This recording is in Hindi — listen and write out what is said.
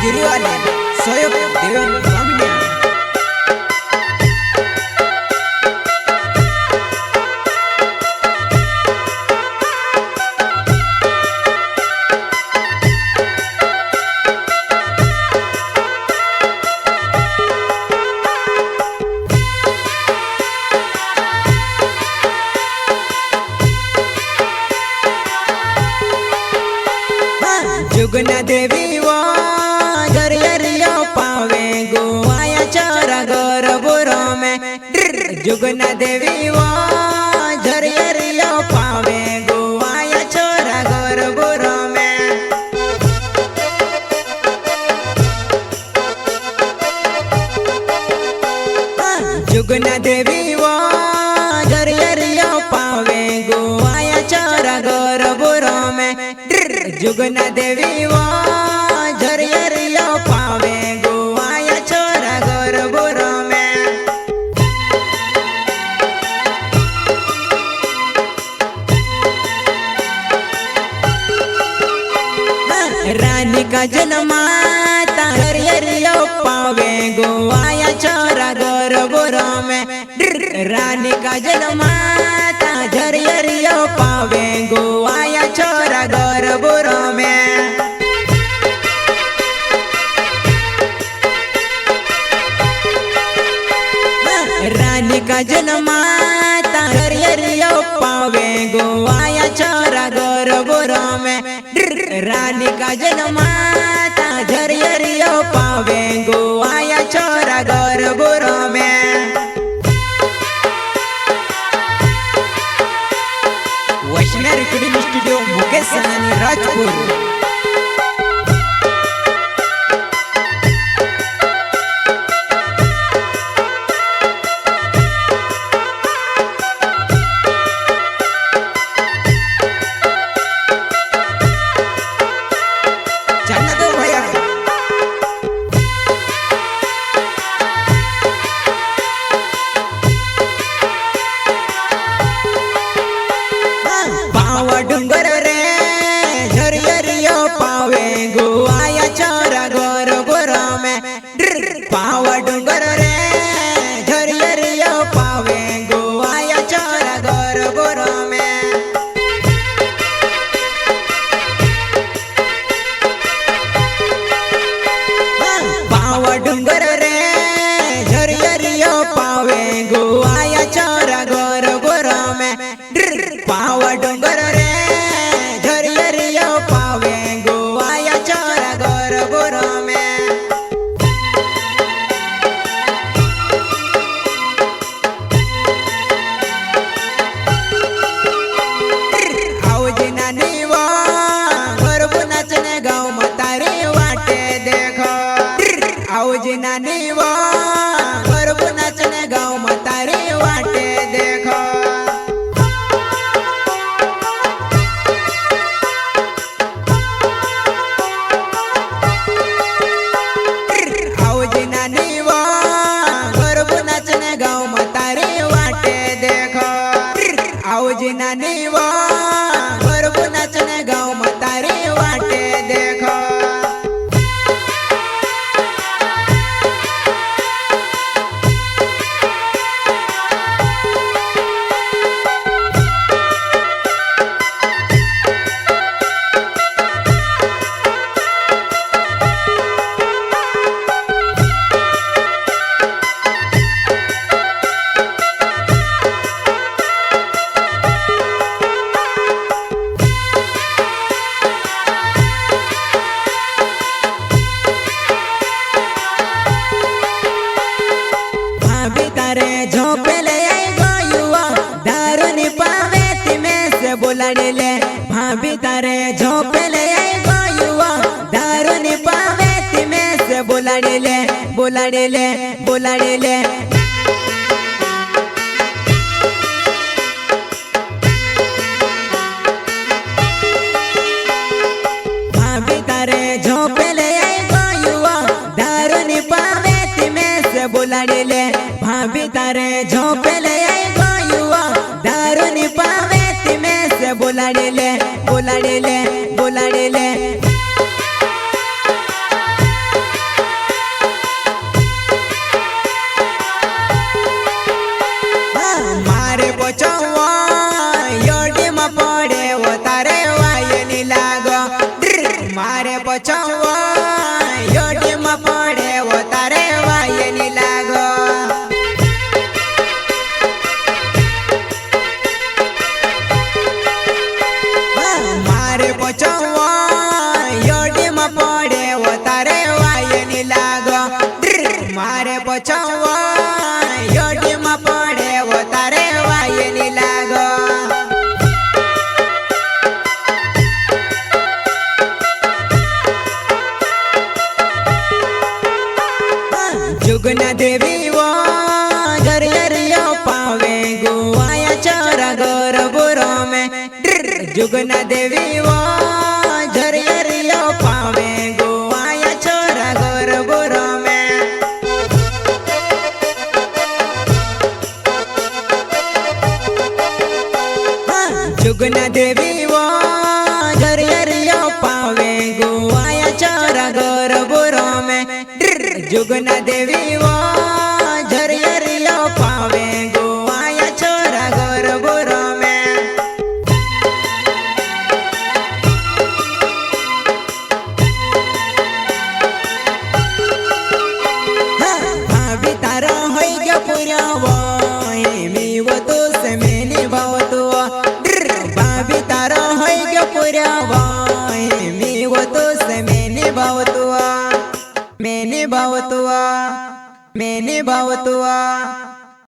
गिरीवाले सोयब देवन बामण्या जुगना देवी वो झरियरियो पावे गोवाया चरा घर बुरो में जुगना देवी वो झरियरियो पावे गोवाया चरा घर बुरो में जुगना देवी वो झरियरियो पावे गोवाया चरा घर बुरो में जुगना देवी वो झरियरियो पावे गोवाया छोरा घर बुरो में रानी का जन्माता झरियरियो पावे गोवाया छोरा घर बुरो में रानी का जन्माता झरियरियो पावे गोवाया छोरा घर बुरो में रानी का जन्माता झरियरियो पावे गोवाया छोरा घर बुरो में रानी का जन्माता झरियरियो पावे गोवाया छोरा घर बुरो में वैष्णव रिकॉर्डिंग स्टूडियो मुकेश आणि राजपूर डुंगर रे झरियरियो पावे गोवाया छोरा घर बुरो में पावा डुंगर रे झरियरियो पावे गोवाया छोरा घर बुरो में पावा डुंगर रे झरियरियो पावे गोवाया छोरा घर बुरो में पावा डुंगर पावे गोवाया छोरा घर बुरो में आवजी नानी वो घर बुनाचने गाँव मतारी वाटे देखो आवजी नानी वो घर बुनाचने गाँव मतारी वाटे देखो आवजी नानी वो घर बुनाचने गाँव मतारी वाटे देखो बोलाडेले भाभी तारे झोपेले गोयुआ दारू नि पावे तिमे से बोलाडेले बोलाडेले बोलाडेले भाभी तारे झोपेले गोयुआ दारू नि पावे तिमे से बोलाडेले भाभी तारे झोपेले गोयुआ दारू नि पावे बोलाडेले बोलाडेले बोलाडेले जुगना देवी वो झरियरियो पावे गोवाया छोरा गोर बुरो में जुगना देवी वो झरियरियो पावे गोवाया छोरा गोर बुरो में जुगना देवी वो झरियरियो पावे गोवाया छोरा गोर बुरो में भाभी तारा होई गया पूरा वो मी वो तो से मैंने भाव तो भाभी तारा होई गया पूरा वो मी वो तो से मैंने भाव तो मैंने भाव तो